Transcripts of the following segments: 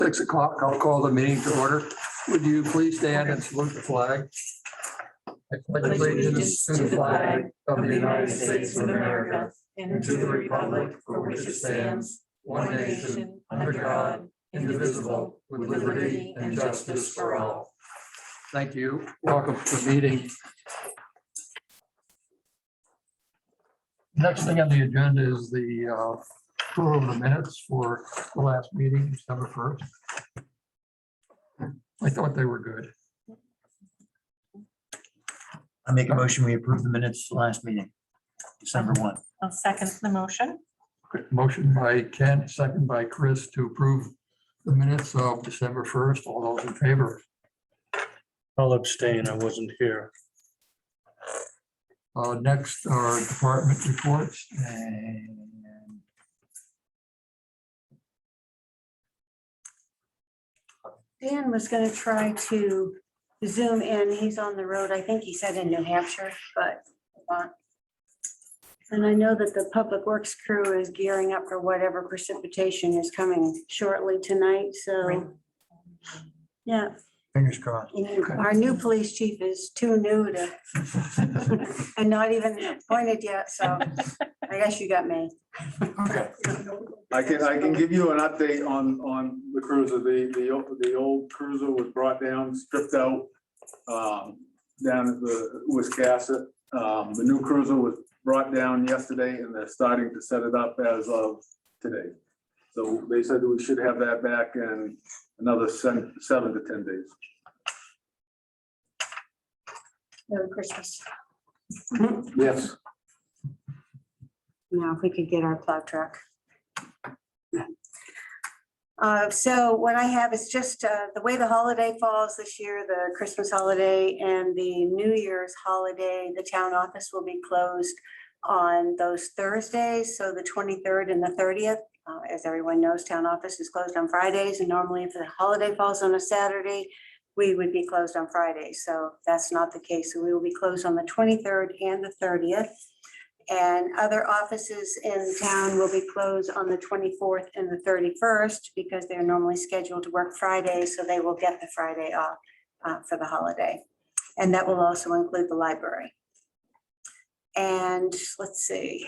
6 o'clock, I'll call the meeting to order. Would you please stand and salute the flag? I pledge allegiance to the flag of the United States of America and to the republic for which it stands, one nation, under God, indivisible, with liberty and justice for all. Thank you. Welcome to the meeting. Next thing on the agenda is the approval of the minutes for the last meeting, December 1st. I thought they were good. I make a motion, we approve the minutes last meeting, December 1. I'll second the motion. Motion by Ken, second by Chris to approve the minutes of December 1st. All those in favor? I'll abstain, I wasn't here. Next are department reports, and Dan was going to try to Zoom in. He's on the road. I think he said in New Hampshire, but. And I know that the Public Works crew is gearing up for whatever precipitation is coming shortly tonight, so. Yeah, Fingers crossed. our new police chief is too new to, and not even appointed yet, so I guess you got me. Okay. I can give you an update on the cruiser. The old cruiser was brought down, stripped out down at the Wiscasset. The new cruiser was brought down yesterday and they're starting to set it up as of today. So they said that we should have that back in another 7 to 10 days. Merry Christmas. Yes. Now, if we could get our plow truck. So what I have is just the way the holiday falls this year, the Christmas holiday and the New Year's holiday, the town office will be closed on those Thursdays, so the 23rd and the 30th. As everyone knows, town office is closed on Fridays, and normally if the holiday falls on a Saturday, we would be closed on Fridays. So that's not the case. So we will be closed on the 23rd and the 30th. And other offices in town will be closed on the 24th and the 31st because they're normally scheduled to work Fridays, so they will get the Friday off for the holiday. And that will also include the library. And let's see.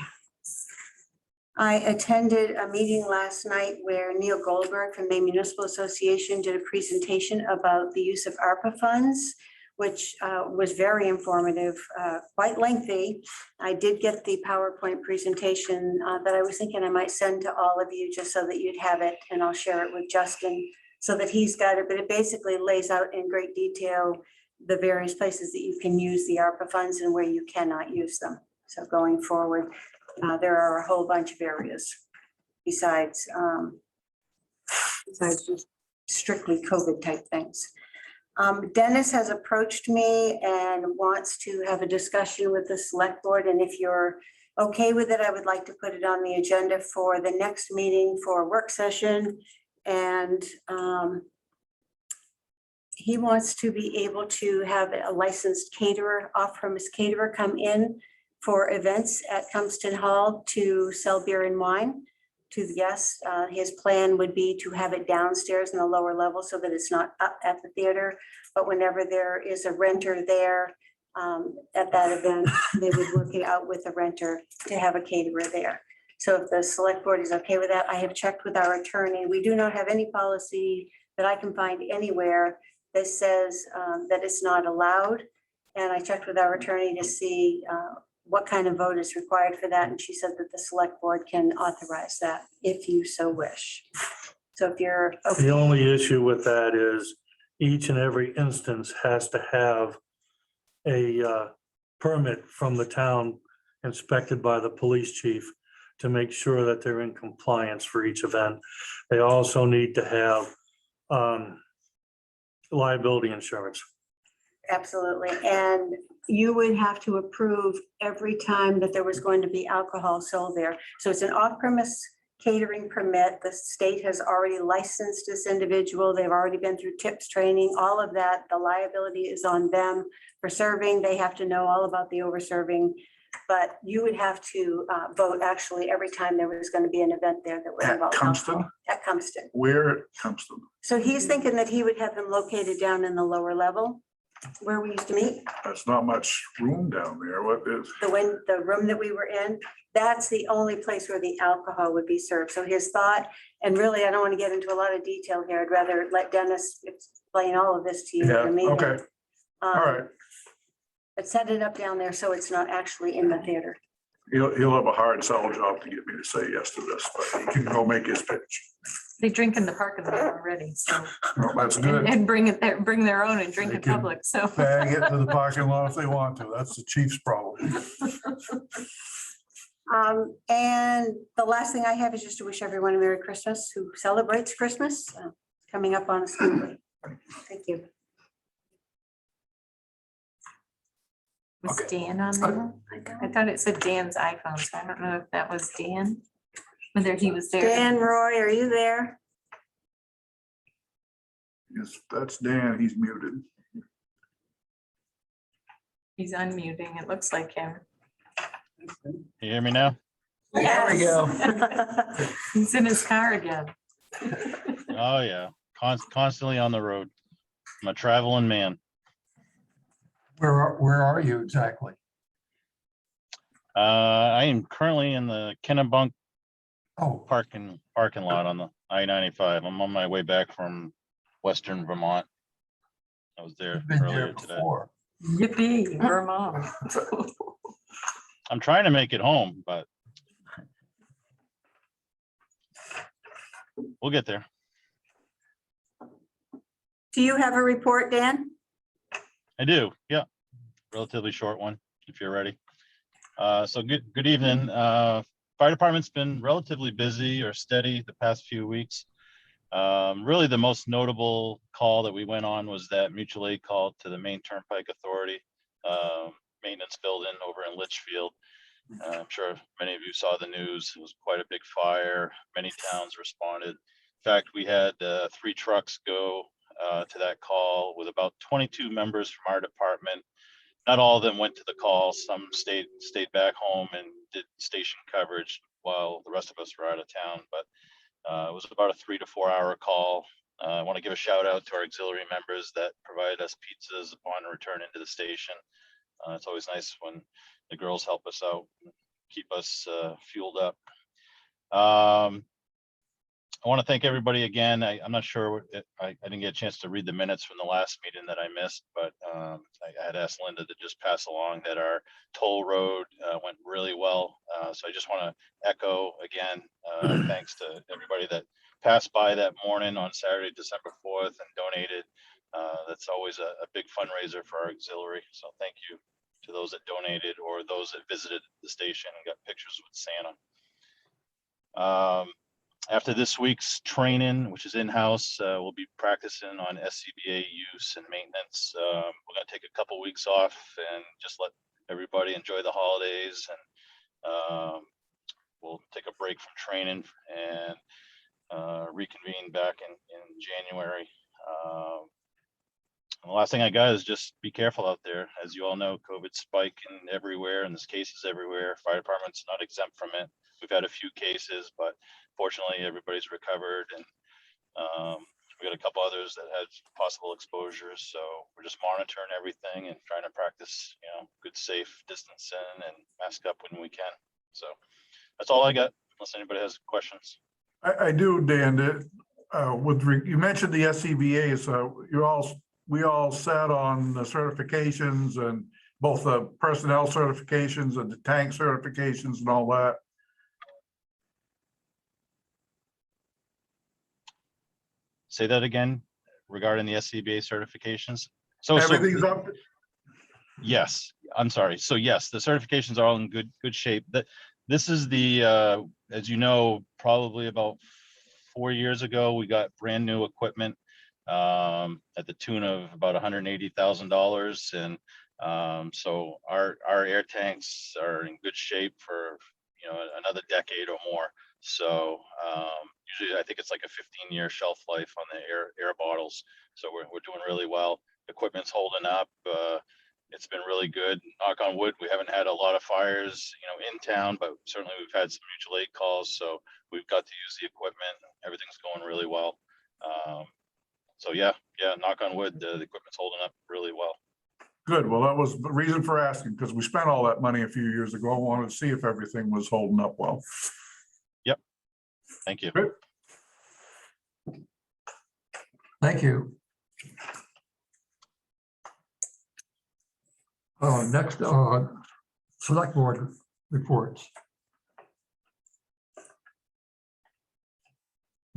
I attended a meeting last night where Neil Goldberg from the Municipal Association did a presentation about the use of Arpa funds, which was very informative, quite lengthy. I did get the PowerPoint presentation that I was thinking I might send to all of you just so that you'd have it, and I'll share it with Justin so that he's got it, but it basically lays out in great detail the various places that you can use the ARPA funds and where you cannot use them. So going forward, there are a whole bunch of areas besides just strictly COVID type things. Dennis has approached me and wants to have a discussion with the select board. And if you're okay with it, I would like to put it on the agenda for the next meeting for a work session. And he wants to be able to have a licensed caterer, off-premise caterer come in for events at Cumston Hall to sell beer and wine to the guests. His plan would be to have it downstairs in the lower level so that it's not up at the theater. But whenever there is a renter there at that event, they would work it out with the renter to have a caterer there. So if the select board is okay with that, I have checked with our attorney. We do not have any policy that I can find anywhere that says that it's not allowed. And I checked with our attorney to see what kind of vote is required for that. And she said that the select board can authorize that if you so wish. So if you're okay. The only issue with that is each and every instance has to have a permit from the town inspected by the police chief to make sure that they're in compliance for each event. They also need to have liability insurance. Absolutely. And you would have to approve every time that there was going to be alcohol sold there. So it's an off-premise catering permit. The state has already licensed this individual. They've already been through tips training, all of that. The liability is on them for serving. They have to know all about the over serving But you would have to vote actually every time there was going to be an event there that would At involve Compton? alcohol. At Compton. Where it comes to, So he's thinking that he would have them located down in the lower level where we used to meet. there's not much room down there. What is? The room that we were in, that's the only place where the alcohol would be served. So his thought, and really, I don't want to get into a lot of detail here. I'd rather let Dennis explain all of this to you in Yeah, a meeting. okay, all right. But set it up down there so it's not actually in the theater. He'll have a hard sell job to get me to say yes to this, but he can go make his pitch. They drink in the parking lot already, so, Well, that's and good. and bring their own and drink They in can public, so. Bag it to the parking lot if they want to. That's the chief's problem. And the last thing I have is just to wish everyone a Merry Christmas who celebrates Christmas, coming up on a school week. Thank you. Was Dan on there? I thought it said Dan's iPhone, so I don't know if that was Dan, whether he was there. Dan, Roy, are you there? Yes, that's Dan. He's muted. He's unmuting. It looks like him. You hear me now? There we go. Yes. He's in his car again. Oh, yeah. Constantly on the road. I'm a traveling man. Where are you exactly? I am currently in the Kennebunk Oh, parking lot on the I-95. I'm on my way back from Western Vermont. I was there you've been there earlier today. before. Yippee, Vermont. I'm trying to make it home, but we'll get there. Do you have a report, Dan? I do, yeah. Relatively short one, if you're ready. So good evening. Fire department's been relatively busy or steady the past few weeks. Really the most notable call that we went on was that mutual aid call to the Main Turnpike Authority maintenance building over in Litchfield. I'm sure many of you saw the news. It was quite a big fire. Many towns responded. In fact, we had 3 trucks go to that call with about 22 members from our department. Not all of them went to the call. Some stayed back home and did station coverage while the rest of us were out of town. But it was about a 3 to 4 hour call. I want to give a shout out to our auxiliary members that provided us pizzas upon return into the station. It's always nice when the girls help us out, keep us fueled up. I want to thank everybody again. I'm not sure, I didn't get a chance to read the minutes from the last meeting that I missed, but I had asked Linda to just pass along that our toll road went really well. So I just want to echo again, thanks to everybody that passed by that morning on Saturday, December 4th and donated. That's always a big fundraiser for our auxiliary. So thank you to those that donated or those that visited the station and got pictures with Santa. After this week's training, which is in-house, we'll be practicing on SCBA use and maintenance. We're going to take a couple weeks off and just let everybody enjoy the holidays, and we'll take a break from training and reconvene back in January. And the last thing I got is just be careful out there. As you all know, COVID's spiking everywhere and there's cases everywhere. Fire department's not exempt from it. We've had a few cases, but fortunately everybody's recovered, and we got a couple others that had possible exposures. So we're just monitoring everything and trying to practice, good safe distancing and mask up when we can. So that's all I got, unless anybody has questions. I do, Dan, you mentioned the SCBA, so we all sat on the certifications and both the personnel certifications and the tank certifications and all that. Say that again regarding the SCBA certifications. So Everything's up. yes, I'm sorry. So yes, the certifications are all in good shape. This is the, as you know, probably about 4 years ago, we got brand new equipment at the tune of about $180,000. And so our air tanks are in good shape for, another decade or more. So usually I think it's like a 15-year shelf life on the air bottles. So we're doing really well. Equipment's holding up. It's been really good. Knock on wood, we haven't had a lot of fires, in town, but certainly we've had some mutual aid calls, so we've got to use the equipment. Everything's going really well. So yeah, knock on wood, the equipment's holding up really well. Good. Well, that was the reason for asking, because we spent all that money a few years ago. I wanted to see if everything was holding up well. Thank you. Good. Thank you. Next, select board reports.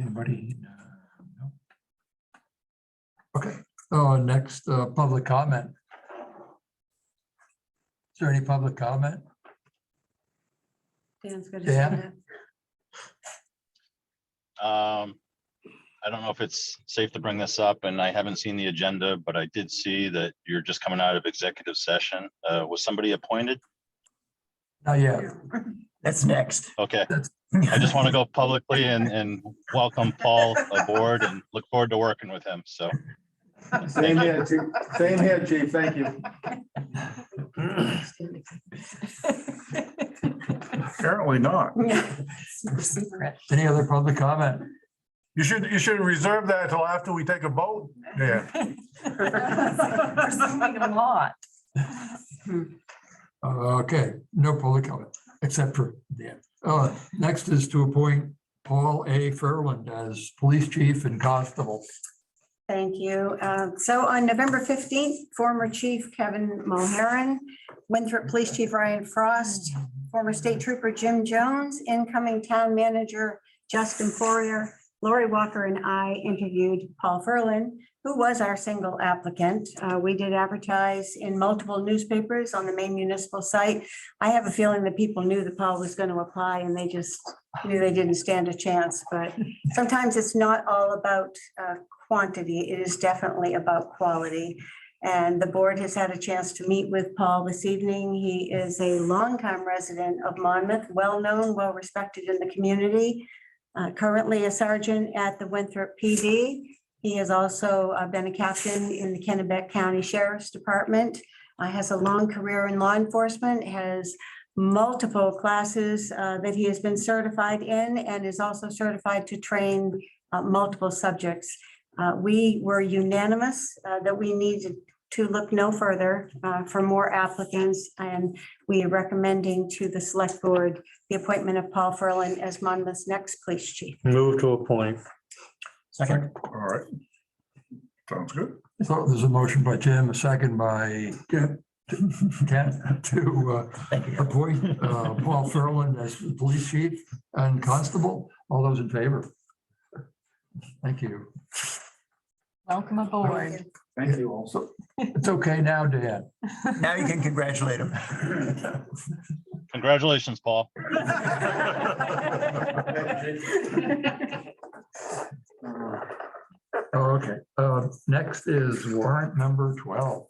Anybody? No. Okay, next, public comment. Is there any public comment? Dan's gonna Dan? say that. I don't know if it's safe to bring this up, and I haven't seen the agenda, but I did see that you're just coming out of executive session. Was somebody appointed? Not yet. That's next. Okay. I just want to go publicly and welcome Paul aboard and look forward to working with him. So Same here, Chief. Same here, Chief. Thank you. Apparently not. Super secret. Any other public comment? You should reserve that until after we take a vote. Yeah. Assuming a lot. Okay, no public comment, except for Dan. Next is to appoint Paul A. Fairland as police chief and constable. Thank you. So on November 15th, former Chief Kevin Mulheron, Winthrop Police Chief Ryan Frost, former State Trooper Jim Jones, incoming Town Manager Justin Poirier, Lori Walker, and I interviewed Paul Fairland, who was our single applicant. We did advertise in multiple newspapers on the main municipal site. I have a feeling that people knew that Paul was going to apply and they just knew they didn't stand a chance. But sometimes it's not all about quantity. It is definitely about quality. And the board has had a chance to meet with Paul this evening. He is a longtime resident of Monmouth, well-known, well-respected in the community. Currently a sergeant at the Winthrop PD. He has also been a captain in the Kennebec County Sheriff's Department. Has a long career in law enforcement, has multiple classes that he has been certified in, and is also certified to train multiple subjects. We were unanimous that we needed to look no further for more applicants, and we are recommending to the select board the appointment of Paul Fairland as Monmouth's next police chief. Move to appoint. Second. All right. Sounds good. So there's a motion by Jim, a second by Ken to Thank you. appoint Paul Fairland as the police chief and constable. All those in favor? Thank you. Welcome aboard. Thank you also. So it's okay now, Dan. Now you can congratulate him. congratulations, Paul. Okay, next is warrant number 12.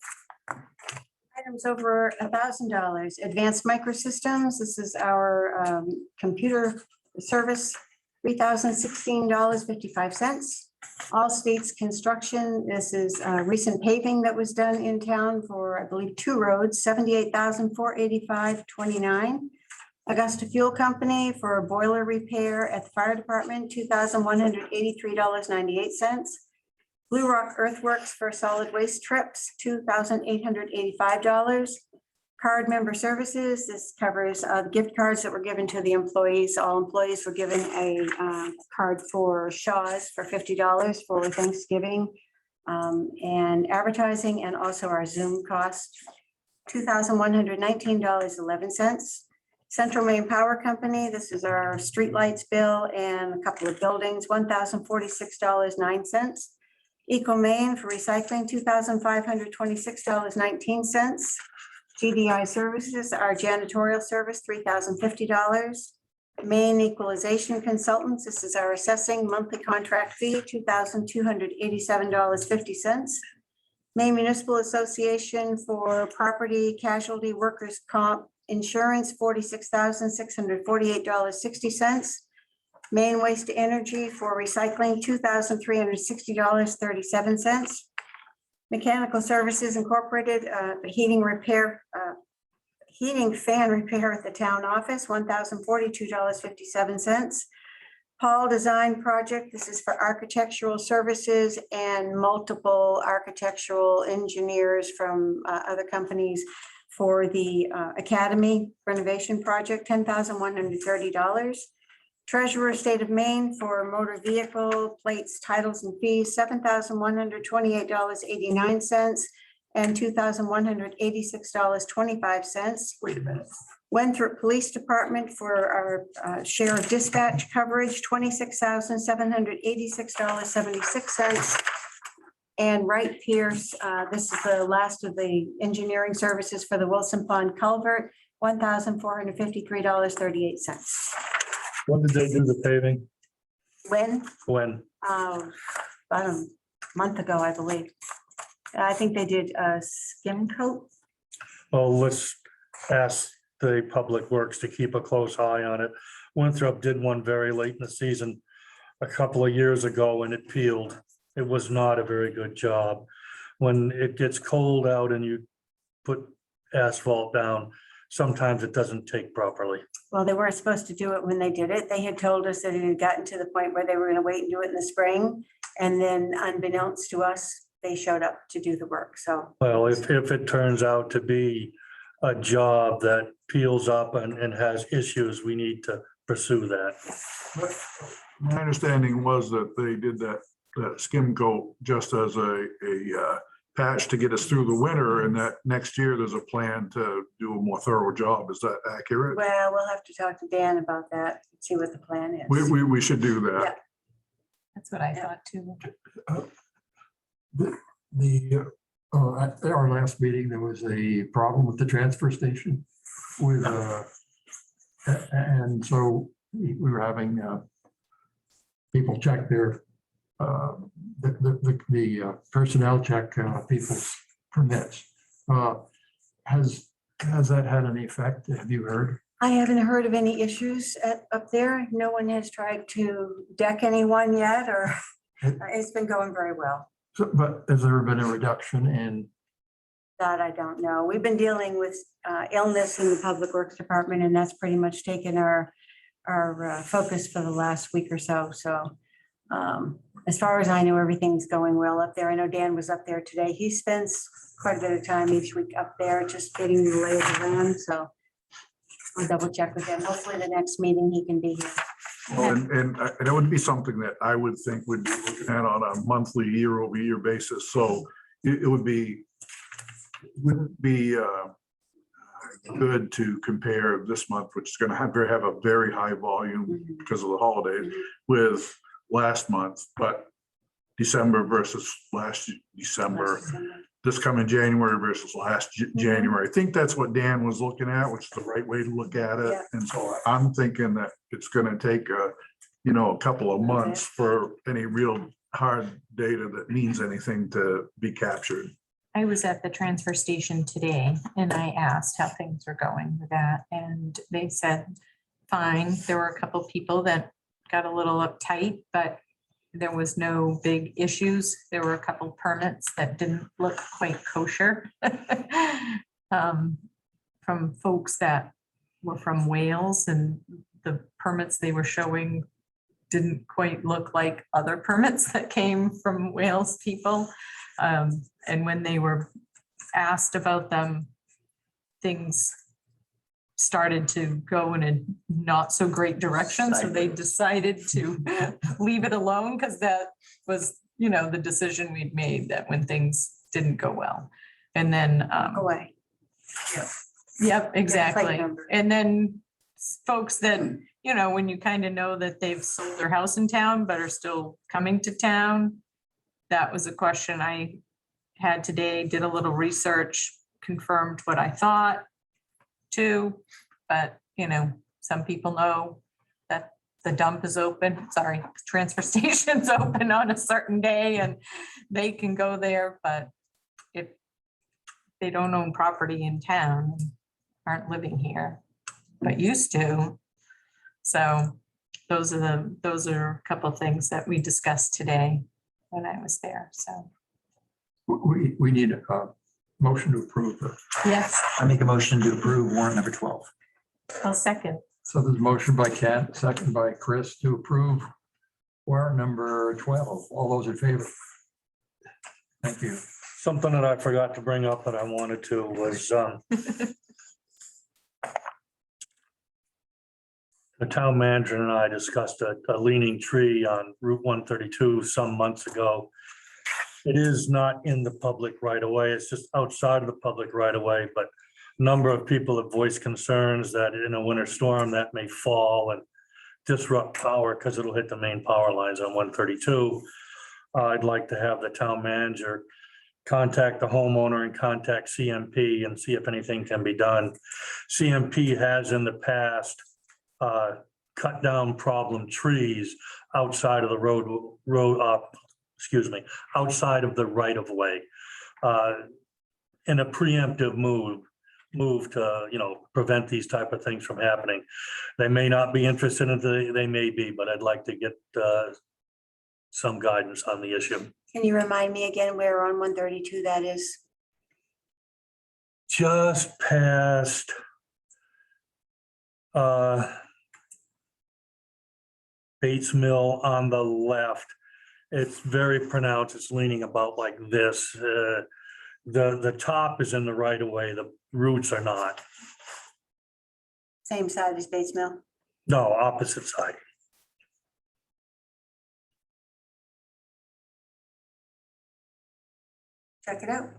Items over $1,000. Advanced Microsystems, this is our computer service, $3,016.55. All States Construction, this is recent paving that was done in town for, I believe, 2 roads, $78,485.29. Augusta Fuel Company for a boiler repair at the fire department, $2,183.98. Blue Rock Earthworks for solid waste trips, $2,885. Card member services, this covers gift cards that were given to the employees. All employees were given a card for Shaw's for $50 for Thanksgiving. And advertising and also our Zoom cost, $2,119.11. Central Maine Power Company, this is our streetlights bill and a couple of buildings, $1,046.09. Eco Maine for recycling, $2,526.19. GDI Services, our janitorial service, $3,050. Maine Equalization Consultants, this is our assessing monthly contract fee, $2,287.50. Maine Municipal Association for property casualty workers' comp insurance, $46,648.60. Maine Waste to Energy for recycling, $2,360.37. Mechanical Services Incorporated, heating fan repair at the town office, $1,042.57. Paul Design Project, this is for architectural services and multiple architectural engineers from other companies for the Academy renovation project, $10,130. Treasurer State of Maine for motor vehicle plates, titles and fees, $7,128.89 and $2,186.25. Wait a minute. Winthrop Police Department for our share of dispatch coverage, $26,786.76. And Wright Pierce, this is the last of the engineering services for the Wilson Pond Culvert, $1,453.38. When did they do the paving? When? When? About a month ago, I believe. I think they did a skim coat. Well, let's ask the Public Works to keep a close eye on it. Winthrop did one very late in the season a couple of years ago and it peeled. It was not a very good job. When it gets cold out and you put asphalt down, sometimes it doesn't take properly. Well, they weren't supposed to do it when they did it. They had told us that it had gotten to the point where they were gonna wait and do it in the spring. And then unbeknownst to us, they showed up to do the work, so. Well, if it turns out to be a job that peels up and has issues, we need to pursue that. My understanding was that they did that skim coat just as a patch to get us through the winter, and that next year there's a plan to do a more thorough job. Is that accurate? Well, we'll have to talk to Dan about that, see what the plan is. We should do that. That's what I thought too. At our last meeting, there was a problem with the transfer station with, and so we were having people check their, the personnel check people's permits. Has that had any effect? Have you heard? I haven't heard of any issues up there. No one has tried to deck anyone yet, or it's been going very well. So, but has there been a reduction in? That I don't know. We've been dealing with illness in the Public Works Department, and that's pretty much taken our focus for the last week or so. So as far as I know, everything's going well up there. I know Dan was up there today. He spends quite a bit of time each week up there, just getting the lay of the land. So I'll double check with him. Hopefully the next meeting he can be here. Well, and it would be something that I would think would be looking at on a monthly, year-over-year basis. So it wouldn't be good to compare this month, which is going to have a very high volume because of the holidays, with last month, but December versus last December, this coming January versus last January. I think that's what Dan was looking at, which is the right way to look at it. Yeah. And so I'm thinking that it's going to take a couple of months for any real hard data that means anything to be captured. I was at the transfer station today and I asked how things were going with that, and they said, fine. There were a couple people that got a little uptight, but there was no big issues. There were a couple permits that didn't look quite kosher from folks that were from Wales, and the permits they were showing didn't quite look like other permits that came from Wales people. And when they were asked about them, things started to go in a not so great direction. So they decided to leave it alone, because that was, the decision we'd made, that when things didn't go well. And then, Away. yep, exactly. Plate number. And then folks that, when you kind of know that they've sold their house in town but are still coming to town, that was a question I had today, did a little research, confirmed what I thought too. But, some people know that the dump is open, transfer station's open on a certain day and they can go there. But if they don't own property in town, aren't living here, but used to. So those are a couple of things that we discussed today when I was there, so. We need a motion to approve it. Yes, I make a motion to approve warrant number 12. I'll second. So there's a motion by Ken, second by Chris to approve warrant number 12. All those in favor? Thank you. Something that I forgot to bring up that I wanted to was, the town manager and I discussed a leaning tree on Route 132 some months ago. It is not in the public right of way. It's just outside of the public right of way, but a number of people have voiced concerns that in a winter storm that may fall and disrupt power because it'll hit the main power lines on 132. I'd like to have the town manager contact the homeowner and contact CMP and see if anything can be done. CMP has in the past cut down problem trees outside of the outside of the right of way in a preemptive move to, prevent these type of things from happening. They may not be interested in it, they may be, but I'd like to get some guidance on the issue. Can you remind me again where on 132 that is? Just past Bates Mill on the left. It's very pronounced. It's leaning about like this. The top is in the right of way. The roots are not. Same side as Bates Mill? No, opposite side. Check it out.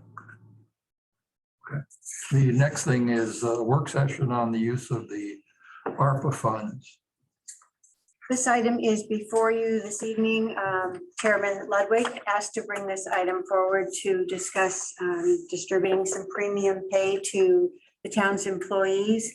The next thing is a work session on the use of the Arpa funds. This item is before you this evening. Chairman Ludwig asked to bring this item forward to discuss distributing some premium pay to the town's employees.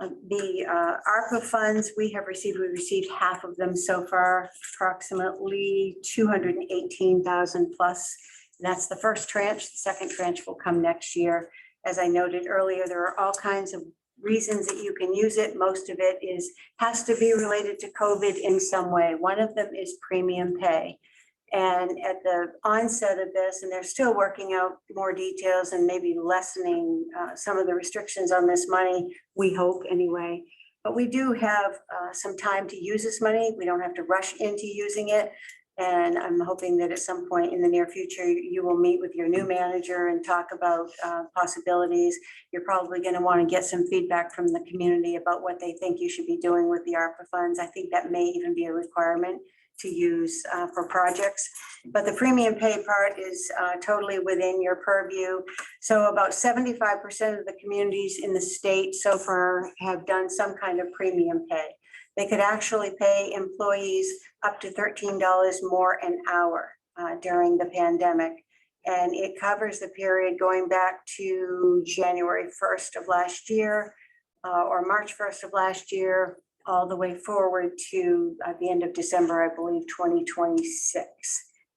The ARPA funds we received half of them so far, approximately 218,000 plus. That's the first tranche. The second tranche will come next year. As I noted earlier, there are all kinds of reasons that you can use it. Most of it has to be related to COVID in some way. One of them is premium pay. And at the onset of this, and they're still working out more details and maybe lessening some of the restrictions on this money, we hope anyway. But we do have some time to use this money. We don't have to rush into using it. And I'm hoping that at some point in the near future, you will meet with your new manager and talk about possibilities. You're probably going to want to get some feedback from the community about what they think you should be doing with the ARPA funds. I think that may even be a requirement to use for projects. But the premium pay part is totally within your purview. So about 75% of the communities in the state so far have done some kind of premium pay. They could actually pay employees up to $13 more an hour during the pandemic. And it covers the period going back to January 1st of last year or March 1st of last year, all the way forward to the end of December, I believe, 2026,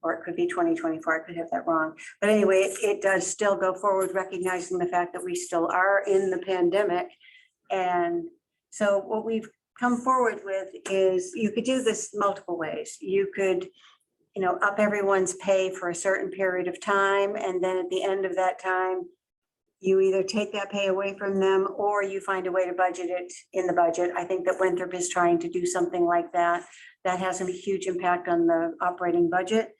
or it could be 2024. I could have that wrong. But anyway, it does still go forward, recognizing the fact that we still are in the pandemic. And so what we've come forward with is you could do this multiple ways. You could, up everyone's pay for a certain period of time. And then at the end of that time, you either take that pay away from them or you find a way to budget it in the budget. I think that Winthrop is trying to do something like that. That has a huge impact on the operating budget.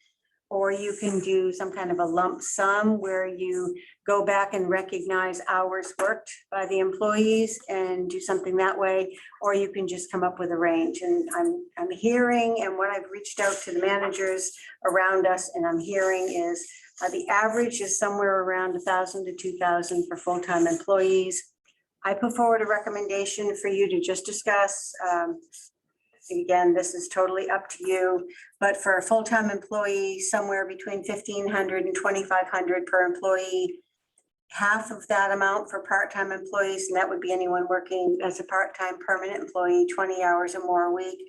Or you can do some kind of a lump sum where you go back and recognize hours worked by the employees and do something that way. Or you can just come up with a range. And I'm hearing, and what I've reached out to the managers around us, and I'm hearing is the average is somewhere around 1,000 to 2,000 for full-time employees. I put forward a recommendation for you to just discuss. Again, this is totally up to you, but for a full-time employee, somewhere between 1,500 and 2,500 per employee, half of that amount for part-time employees, and that would be anyone working as a part-time permanent employee, 20 hours or more a week.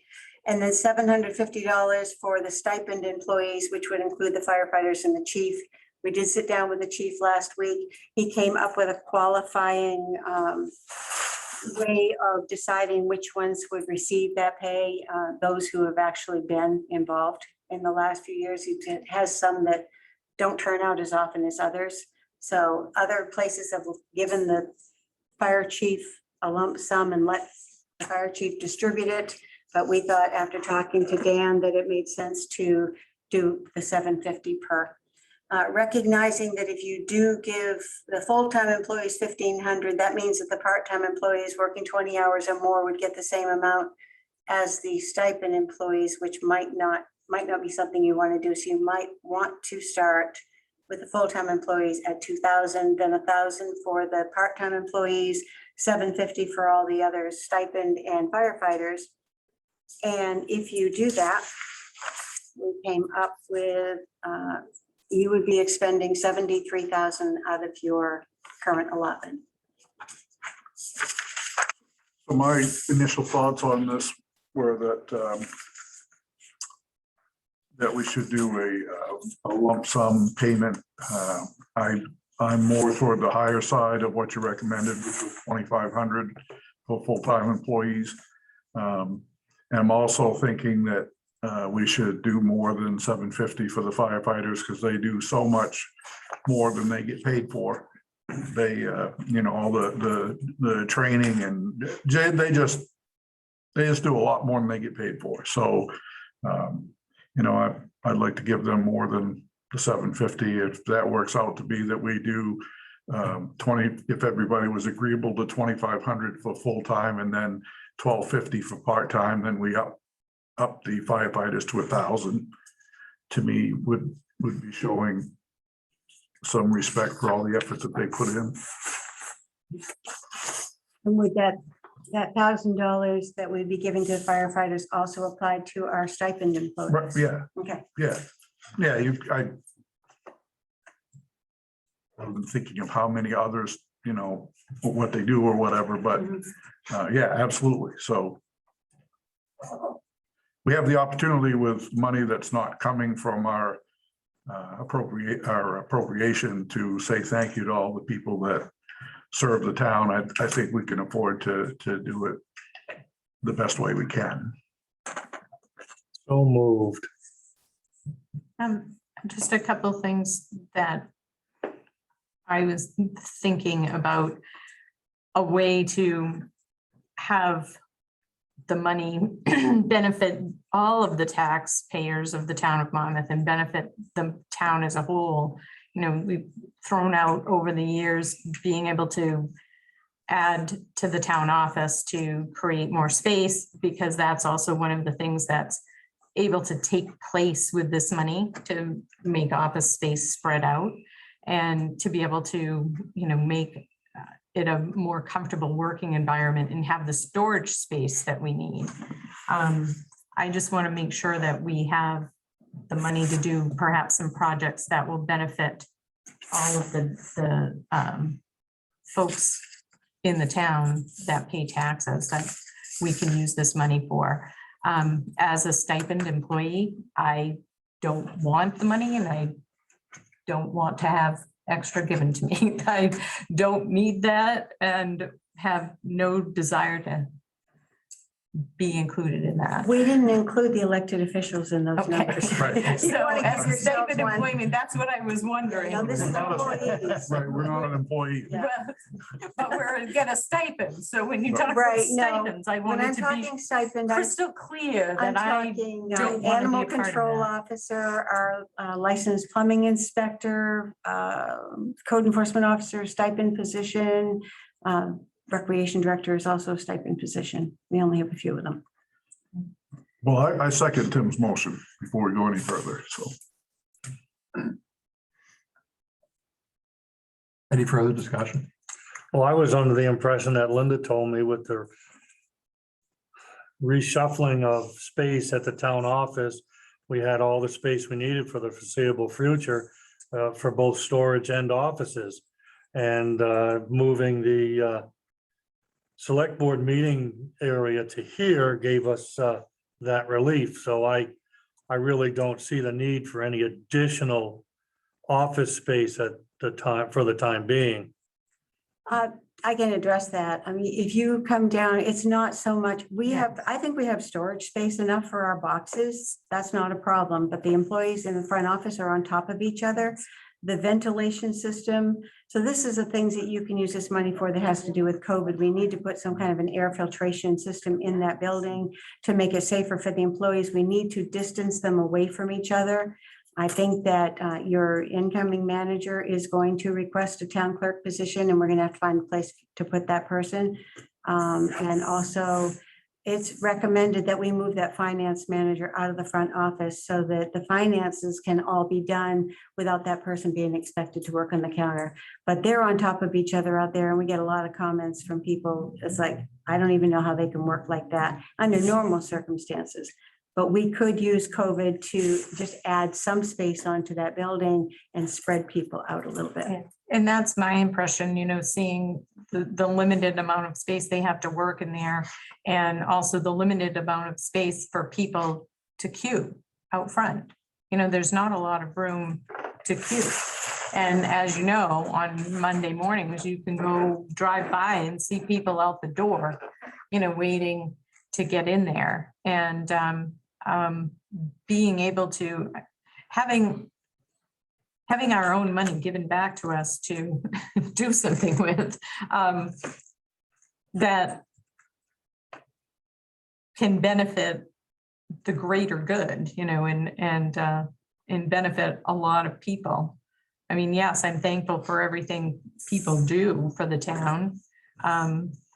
And then $750 for the stipend employees, which would include the firefighters and the chief. We did sit down with the chief last week. He came up with a qualifying way of deciding which ones would receive that pay, those who have actually been involved in the last few years. He has some that don't turn out as often as others. So other places have given the fire chief a lump sum and let the fire chief distribute it. But we thought after talking to Dan that it made sense to do the $750 per. Recognizing that if you do give the full-time employees $1,500, that means that the part-time employees working 20 hours or more would get the same amount as the stipend employees, which might not be something you want to do. So you might want to start with the full-time employees at 2,000, then 1,000 for the part-time employees, 750 for all the others, stipend and firefighters. And if you do that, we came up with, you would be expending 73,000 out of your current allotment. So my initial thoughts on this were that that we should do a lump sum payment. I'm more toward the higher side of what you recommended, which was 2,500 for full-time employees. I'm also thinking that we should do more than 750 for the firefighters because they do so much more than they get paid for. They, all the training and they just do a lot more than they get paid for. So, I'd like to give them more than the 750 if that works out to be that we do 20, if everybody was agreeable to 2,500 for full-time and then 1,250 for part-time, then we up the firefighters to 1,000. To me, would be showing some respect for all the effort that they put in. And would that $1,000 that we'd be giving to the firefighters also apply to our stipend employees? Right, yeah, Okay. yeah, I've been thinking of how many others, what they do or whatever, but yeah, absolutely. So we have the opportunity with money that's not coming from our appropriation to say thank you to all the people that serve the town. I think we can afford to do it the best way we can. So moved. Just a couple things that I was thinking about, a way to have the money benefit all of the taxpayers of the town of Monmouth and benefit the town as a whole. We've thrown out over the years being able to add to the town office to create more space, because that's also one of the things that's able to take place with this money to make office space spread out and to be able to, make it a more comfortable working environment and have the storage space that we need. I just want to make sure that we have the money to do perhaps some projects that will benefit all of the folks in the town that pay taxes, that we can use this money for. As a stipend employee, I don't want the money and I don't want to have extra given to me. I don't need that and have no desire to be included in that. We didn't include the elected officials in those Okay. numbers. Right. You So wanna give as a yourself stipend one. employment, that's what I was wondering. No, this is employees. Right, we're not an employee. Yeah. But we're get a stipend. So when you talk about Right, no. stipends, I When I'm wanted to be talking stipend, I'm crystal clear I'm that I talking don't wanna animal be a part of control that. officer, our licensed plumbing inspector, code enforcement officer, stipend position. Recreation director is also a stipend position. We only have a few of them. Well, I second Tim's motion before we go any further, so. Any further discussion? Well, I was under the impression that Linda told me with the reshuffling of space at the town office, we had all the space we needed for the foreseeable future for both storage and offices. And moving the select board meeting area to here gave us that relief. So I really don't see the need for any additional office space at the time, for the time being. I can address that. I mean, if you come down, it's not so much, Yeah. I think we have storage space enough for our boxes. That's not a problem, but the employees in the front office are on top of each other. The ventilation system. So this is the things that you can use this money for that has to do with COVID. We need to put some kind of an air filtration system in that building to make it safer for the employees. We need to distance them away from each other. I think that your incoming manager is going to request a town clerk position, and we're gonna have to find a place to put that person. And also, it's recommended that we move that finance manager out of the front office so that the finances can all be done without that person being expected to work on the counter. But they're on top of each other out there, and we get a lot of comments from people. It's like, I don't even know how they can work like that under normal circumstances. But we could use COVID to just add some space onto that building and spread people out a little bit. And that's my impression, seeing the limited amount of space they have to work in there. And also the limited amount of space for people to queue out front. There's not a lot of room to queue. And as you know, on Monday mornings, you can go drive by and see people out the door, waiting to get in there. And being able to, having our own money given back to us to do something with, that can benefit the greater good, and benefit a lot of people. I mean, yes, I'm thankful for everything people do for the town.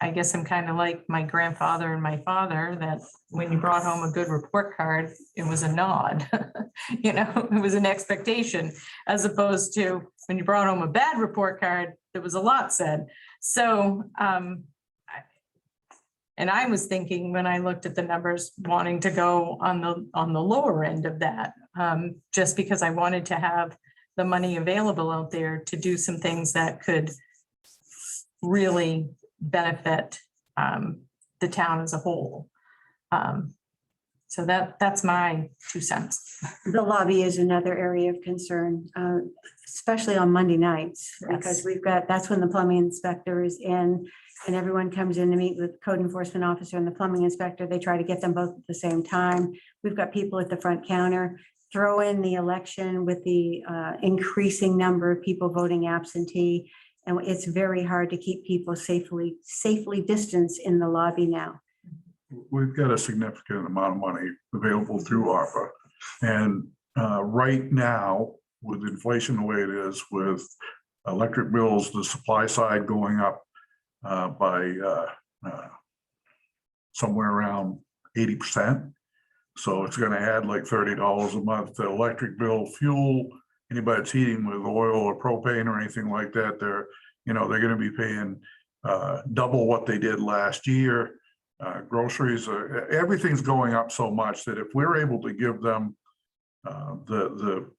I guess I'm kind of like my grandfather and my father, that when you brought home a good report card, it was a nod. It was an expectation, as opposed to when you brought home a bad report card, there was a lot said. So, and I was thinking, when I looked at the numbers, wanting to go on the lower end of that, just because I wanted to have the money available out there to do some things that could really benefit the town as a whole. So that's my 2 cents. The lobby is another area of concern, especially on Monday nights, because that's when the plumbing inspector is in, and everyone comes in to meet with the code enforcement officer and the plumbing inspector. They try to get them both at the same time. We've got people at the front counter. Throw in the election with the increasing number of people voting absentee. And it's very hard to keep people safely distanced in the lobby now. We've got a significant amount of money available through ARPA. And right now, with inflation the way it is, with electric bills, the supply side going up by somewhere around 80%. So it's going to add like $30 a month to electric bill, fuel. Anybody that's heating with oil or propane or anything like that, they're going to be paying double what they did last year. Groceries, everything's going up so much that if we're able to give them the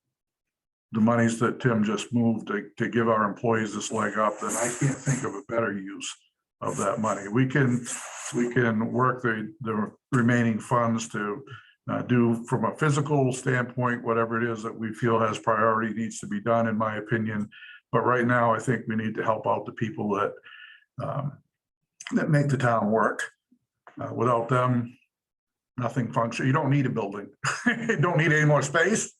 monies that Tim just moved to give our employees this leg up, then I can't think of a better use of that money. We can work the remaining funds to do from a physical standpoint, whatever it is that we feel has priority needs to be done, in my opinion. But right now, I think we need to help out the people that make the town work. Without them, nothing functions. You don't need a building. You don't need any more space.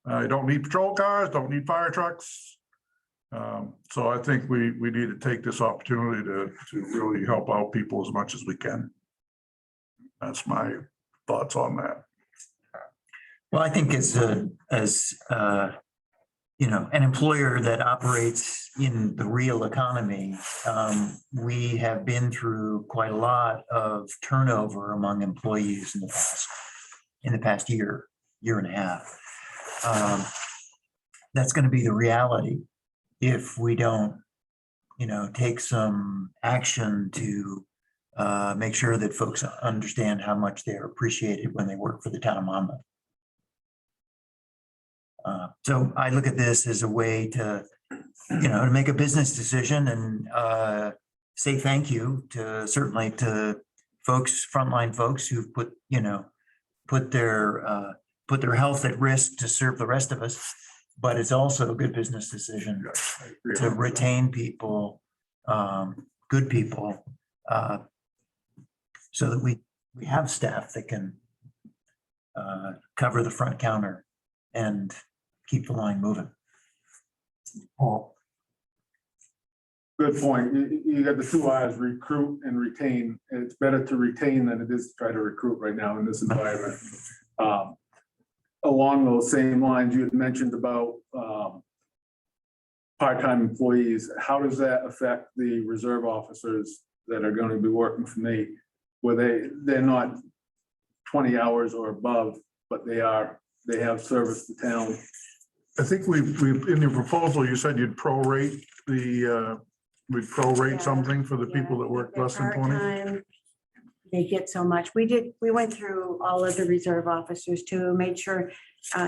You don't need patrol cars, don't need fire trucks. So I think we need to take this opportunity to really help out people as much as we can. That's my thoughts on that. Well, I think as an employer that operates in the real economy, we have been through quite a lot of turnover among employees in the past year and a half. That's going to be the reality if we don't, take some action to make sure that folks understand how much they're appreciated when they work for the town of Monmouth. So I look at this as a way to, to make a business decision and say thank you to certainly to folks, frontline folks who've put their health at risk to serve the rest of us. But it's also a good business decision to retain people good people, so that we have staff that can cover the front counter and keep the line moving. Paul, Good point. You got the two R's, recruit and retain. And it's better to retain than it is to try to recruit right now in this environment. Along those same lines, you had mentioned about part-time employees. How does that affect the reserve officers that are going to be working for me? Where they're not 20 hours or above, but they have service to town. I think we in your proposal, you said you'd prorate we'd prorate something for the people that work less than 20? Part-time, they get so much. We went through all of the reserve officers too, made sure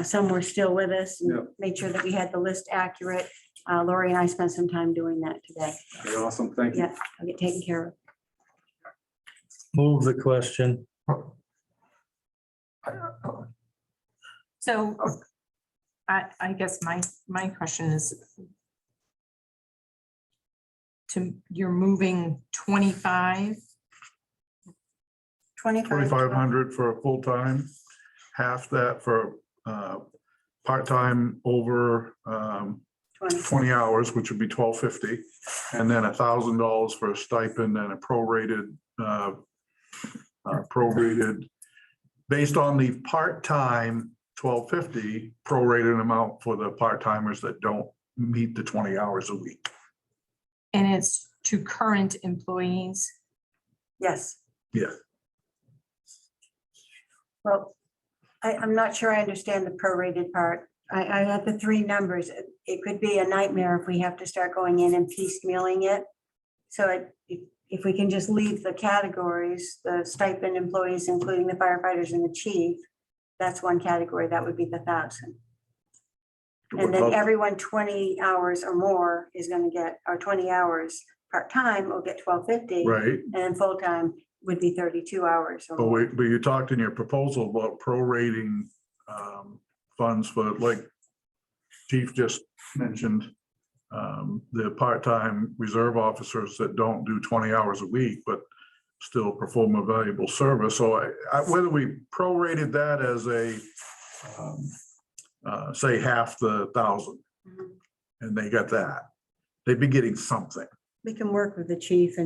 some were still with us, Yeah. and made sure that we had the list accurate. Lori and I spent some time doing that today. Okay, awesome. Thank you. Yeah, I'll get taken care of. Move the question. So I guess my question is you're moving 25? 2,500 for a full-time, half that for part-time over 20 hours, which would be $1,250, and then $1,000 for a stipend and a prorated based on the part-time $1,250 prorated amount for the part-timers that don't meet the 20 hours a week. And it's to current employees? Yes. Yeah. Well, I'm not sure I understand the prorated part. I had the three numbers. It could be a nightmare if we have to start going in and piecemealing it. So if we can just leave the categories, the stipend employees, including the firefighters and the chief, that's one category, that would be the 1,000. And then everyone 20 hours or more is gonna get, or 20 hours part-time will get $1,250. Right, And then full-time would be 32 hours. or but more. but you talked in your proposal about prorating funds for, like Chief just mentioned, the part-time reserve officers that don't do 20 hours a week, but still perform a valuable service. So whether we prorated that as a, say half the 1,000, Mhm. and they got that, they'd be getting something. We can work with the chief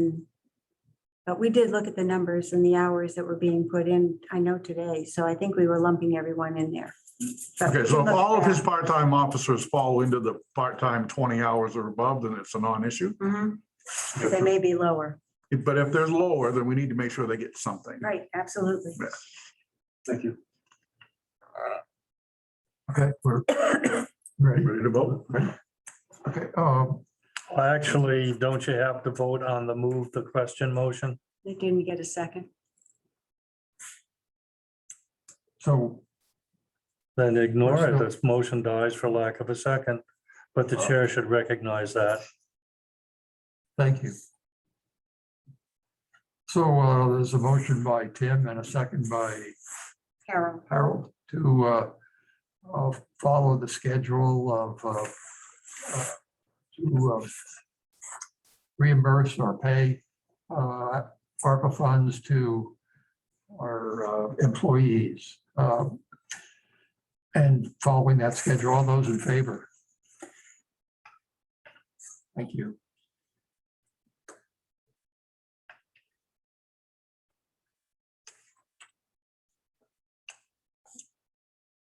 but we did look at the numbers and the hours that were being put in, I know today, so I think we were lumping everyone in there. But Okay, we so can if look all of at his that. part-time officers fall into the part-time 20 hours or above, then it's a non-issue. Mhm. They may be lower, But if they're lower, then we need to make sure they get something. right, absolutely. Thank you. okay, we're ready. Ready to vote? Okay, Actually, don't you have to vote on the move the question motion? They didn't get a second. so Then ignore it. This motion dies for lack of a second, but the chair should recognize that. thank you. So there's a motion by Tim and a second by Carol, Harold to follow the schedule of to reimburse or pay ARPA funds to our employees. And following that schedule, all those in favor? Thank you.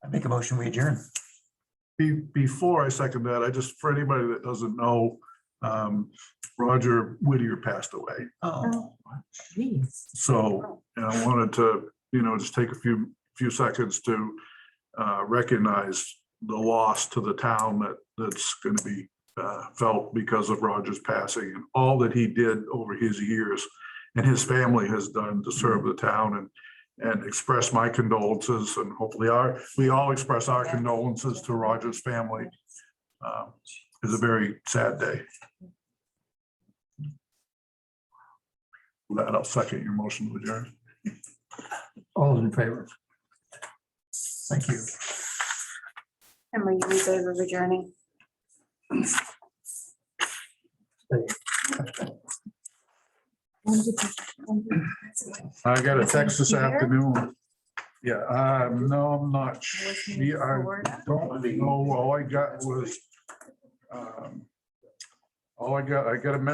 I make a motion, we adjourn. Before I second that, I just, for anybody that doesn't know, Roger Whittier passed away. Oh, Geez. So, and I wanted to, just take a few seconds to recognize the loss to the town that's going to be felt because of Roger's passing and all that he did over his years and his family has done to serve the town and express my condolences, and hopefully we all express our condolences to Roger's family. It's a very sad day. With that, I'll second your motion to adjourn. All in favor? Thank you. and were you in favor of adjourning? I got a text this afternoon. Yeah, no, I'm not. I don't know. All I got was, I got a message